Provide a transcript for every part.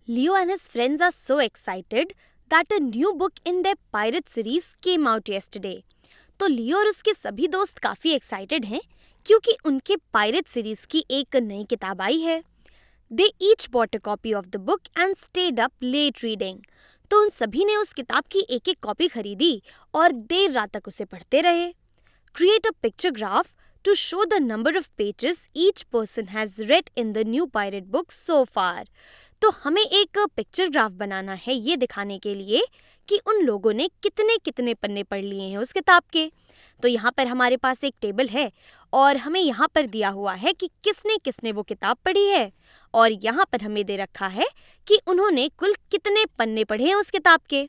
Leo and his friends are so excited that a new book in their pirate series came out yesterday. तो लियो और उसके सभी दोस्त काफी एक्साइटेड हैं क्योंकि उनके पायरेट सीरीज की एक नई किताब आई है. They each bought a copy of the book and stayed up late reading. तो उन सभी ने उस किताब की एक एक कॉपी खरीदी और देर रात तक उसे पढ़ते रहे. Create a picture graph to show the number of pages each person has read in the new pirate book so far. तो हमें एक पिक्चर ग्राफ बनाना है ये दिखाने के लिए कि उन लोगों ने कितने कितने पन्ने पढ़ लिए हैं उस किताब के. तो यहाँ पर हमारे पास एक टेबल है और हमें यहाँ पर दिया हुआ है कि किसने किसने वो किताब पढ़ी है और यहाँ पर हमें दे रखा है कि उन्होंने कुल कितने पन्ने पढ़े हैं उस किताब के.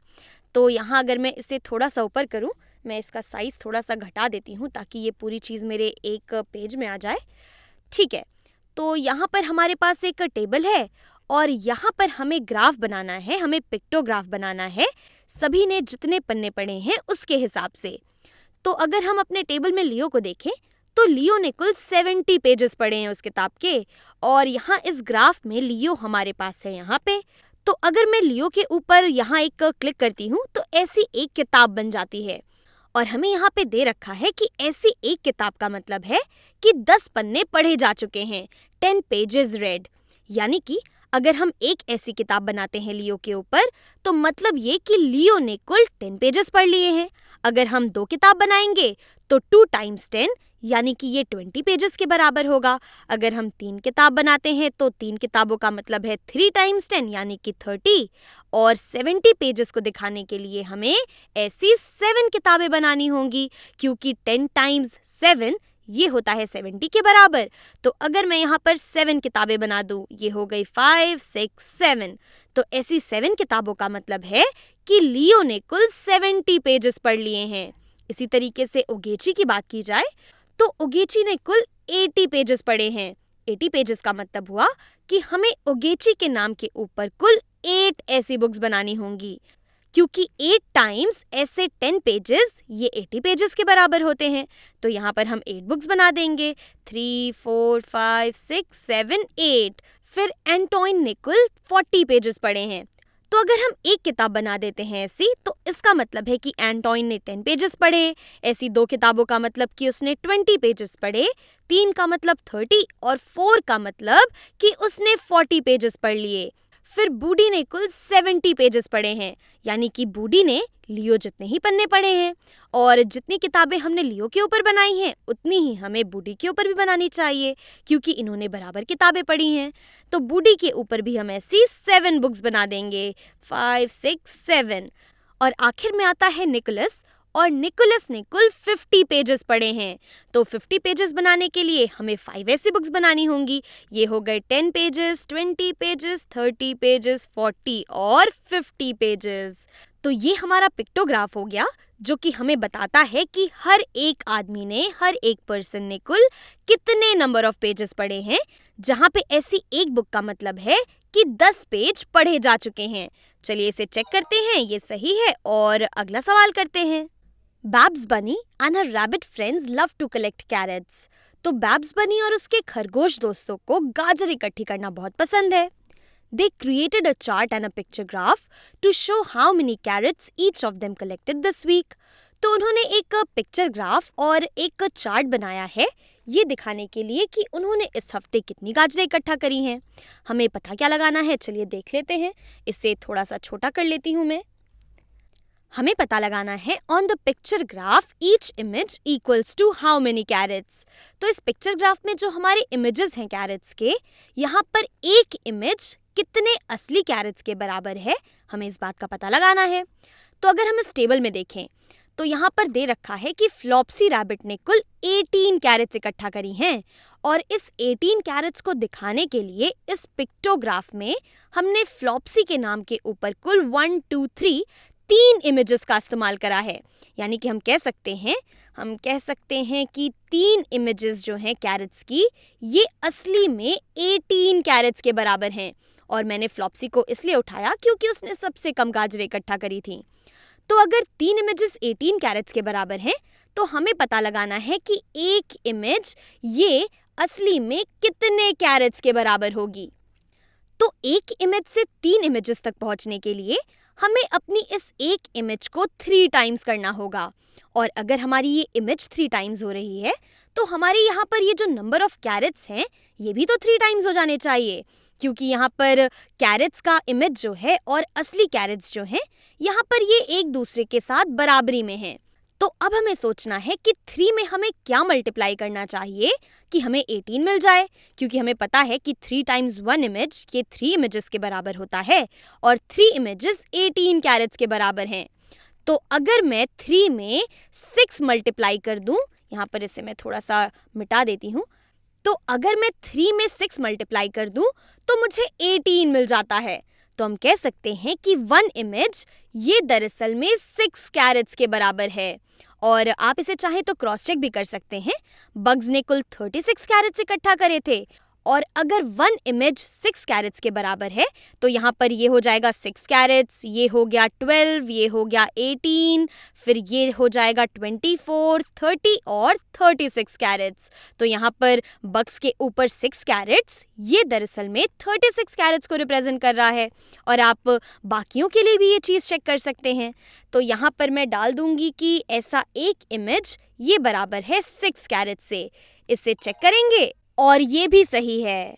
तो यहाँ अगर मैं इसे थोड़ा सा ऊपर करूँ, मैं इसका साइज़ थोड़ा सा घटा देती हूँ ताकि ये पूरी चीज़ मेरे एक पेज में आ जाए. ठीक है, तो यहाँ पर हमारे पास एक टेबल है और यहाँ पर हमें ग्राफ बनाना है, हमें पिक्टोग्राफ बनाना है सभी ने जितने पन्ने पढ़े हैं उसके हिसाब से. तो अगर हम अपने टेबल में लियो को देखें तो लियो ने कुल 70 पेजेस पढ़े हैं उस किताब के और यहाँ इस ग्राफ में लियो हमारे पास है यहाँ पे. तो अगर मैं लियो के ऊपर यहाँ एक क्लिक करती हूँ तो ऐसी एक किताब बन जाती है और हमें यहाँ पे दे रखा है कि ऐसी एक किताब का मतलब है कि 10 पन्ने पढ़े जा चुके हैं, 10 पेजेस रेड. यानी कि अगर हम एक ऐसी किताब बनाते हैं लियो के ऊपर तो मतलब ये कि लियो ने कुल 10 पेजेस पढ़ लिए हैं. अगर हम 2 किताब बनाएंगे तो 2 टाइम्स 10 यानी कि ये 20 पेजेस के बराबर होगा. अगर हम 3 किताब बनाते हैं तो 3 किताबों का मतलब है 3 टाइम्स 10 यानी कि 30. और 70 पेजेस को दिखाने के लिए हमें ऐसी 7 किताबें बनानी होंगी क्योंकि 10 टाइम्स 7 ये होता है 70 के बराबर. तो अगर मैं यहाँ पर 7 किताबें बना दूँ, ये हो गई 5, 6, 7. तो ऐसी 7 किताबों का मतलब है कि लियो ने कुल 70 पेजेस पढ़ लिए हैं. इसी तरीके से ओगेची की बात की जाए तो ओगेची ने कुल 80 पेजेस पढ़े हैं. 80 पेजेस का मतलब हुआ कि हमें ओगेची के नाम के ऊपर कुल 8 ऐसी बुक्स बनानी होंगी क्योंकि 8 टाइम्स ऐसे 10 पेजेस ये 80 पेजेस के बराबर होते हैं. तो यहाँ पर हम 8 बुक्स बना देंगे, 3, 4, 5, 6, 7, 8. फिर एंटोइन ने कुल 40 पेजेस पढ़े हैं. तो अगर हम एक किताब बना देते हैं ऐसी तो इसका मतलब है कि एंटोइन ने 10 पेजेस पढ़े. ऐसी 2 किताबों का मतलब कि उसने 20 पेजेस पढ़े, 3 का मतलब 30 और 4 का मतलब कि उसने 40 पेजेस पढ़ लिए. फिर बूडी ने कुल 70 पेजेस पढ़े हैं यानी कि बूडी ने लियो जितने ही पन्ने पढ़े हैं और जितनी किताबें हमने लियो के ऊपर बनाई हैं उतनी ही हमें बूडी के ऊपर भी बनानी चाहिए क्योंकि इन्होंने बराबर किताबें पढ़ी हैं. तो बूडी के ऊपर भी हम ऐसी 7 बुक्स बना देंगे, 5, 6, 7. और आखिर में आता है निकोलस और निकोलस ने कुल 50 पेजेस पढ़े हैं. तो 50 पेजेस बनाने के लिए हमें 5 ऐसी बुक्स बनानी होंगी. ये हो गए 10 पेजेस, 20 पेजेस, 30 पेजेस, 40 और 50 पेजेस. तो ये हमारा पिक्टोग्राफ हो गया जो कि हमें बताता है कि हर एक आदमी ने, हर एक पर्सन ने कुल कितने नंबर ऑफ पेजेस पढ़े हैं, जहाँ पे ऐसी एक बुक का मतलब है कि 10 पेज पढ़े जा चुके हैं. चलिए इसे चेक करते हैं, ये सही है और अगला सवाल करते हैं. Babs Bunny and her rabbit friends love to collect carrots. तो Babs Bunny और उसके खरगोश दोस्तों को गाजर इकट्ठी करना बहुत पसंद है. They created a chart and a picture graph to show how many carrots each of them collected this week. तो उन्होंने एक पिक्चर ग्राफ और एक चार्ट बनाया है ये दिखाने के लिए कि उन्होंने इस हफ्ते कितनी गाजरें इकट्ठा करी हैं. हमें पता क्या लगाना है, चलिए देख लेते हैं. इसे थोड़ा सा छोटा कर लेती हूँ मैं. हमें पता लगाना है on the picture graph each image equals to how many carrots. तो इस पिक्चर ग्राफ में जो हमारे इमेजेस हैं कैरेट्स के, यहाँ पर एक इमेज कितने असली कैरेट्स के बराबर है, हमें इस बात का पता लगाना है. तो अगर हम इस टेबल में देखें तो यहाँ पर दे रखा है कि फ्लॉप्सी रैबिट ने कुल 18 कैरेट्स इकट्ठा करी हैं और इस 18 कैरेट्स को दिखाने के लिए इस पिक्टोग्राफ में हमने फ्लॉप्सी के नाम के ऊपर कुल 1, 2, 3 इमेजेस का इस्तेमाल करा है. यानी कि हम कह सकते हैं कि 3 इमेजेस जो हैं कैरेट्स की ये असली में 18 कैरेट्स के बराबर हैं. और मैंने फ्लॉप्सी को इसलिए उठाया क्योंकि उसने सबसे कम गाजरें इकट्ठा करी थी. तो अगर 3 इमेजेस 18 कैरेट्स के बराबर हैं तो हमें पता लगाना है कि एक इमेज ये असली में कितने कैरेट्स के बराबर होगी. तो एक इमेज से 3 इमेजेस तक पहुंचने के लिए हमें अपनी इस एक इमेज को 3 टाइम्स करना होगा। और अगर हमारी ये इमेज 3 टाइम्स हो रही है तो हमारे यहाँ पर ये जो नंबर ऑफ कैरेट्स हैं ये भी तो 3 टाइम्स हो जाने चाहिए, क्योंकि यहाँ पर कैरेट्स का इमेज जो है और असली कैरेट्स जो हैं यहाँ पर ये एक दूसरे के साथ बराबरी में हैं। तो अब हमें सोचना है कि 3 में हमें क्या मल्टीप्लाई करना चाहिए कि हमें 18 मिल जाए, क्योंकि हमें पता है कि 3 टाइम्स 1 इमेज ये 3 इमेजेस के बराबर होता है और 3 इमेजेस 18 कैरेट्स के बराबर हैं। तो अगर मैं 3 में 6 मल्टीप्लाई कर दूं, यहाँ पर इसे मैं थोड़ा सा मिटा देती हूँ, तो अगर मैं 3 में 6 मल्टीप्लाई कर दूं तो मुझे 18 मिल जाता है। तो हम कह सकते हैं कि 1 इमेज ये दरअसल में 6 कैरेट्स के बराबर है। और आप इसे चाहें तो क्रॉस चेक भी कर सकते हैं। बग्स ने कुल 36 कैरेट्स इकट्ठा करे थे और अगर 1 इमेज 6 कैरेट्स के बराबर है तो यहाँ पर ये हो जाएगा 6 कैरेट्स, ये हो गया 12, ये हो गया 18, फिर ये हो जाएगा 24, 30 और 36 कैरेट्स। तो यहाँ पर बग्स के ऊपर 6 कैरेट्स ये दरअसल में 36 कैरेट्स को रिप्रेजेंट कर रहा है। और आप बाकियों के लिए भी ये चीज़ चेक कर सकते हैं। तो यहाँ पर मैं डाल दूंगी कि ऐसा एक इमेज ये बराबर है 6 कैरेट्स से। इसे चेक करेंगे और ये भी सही है।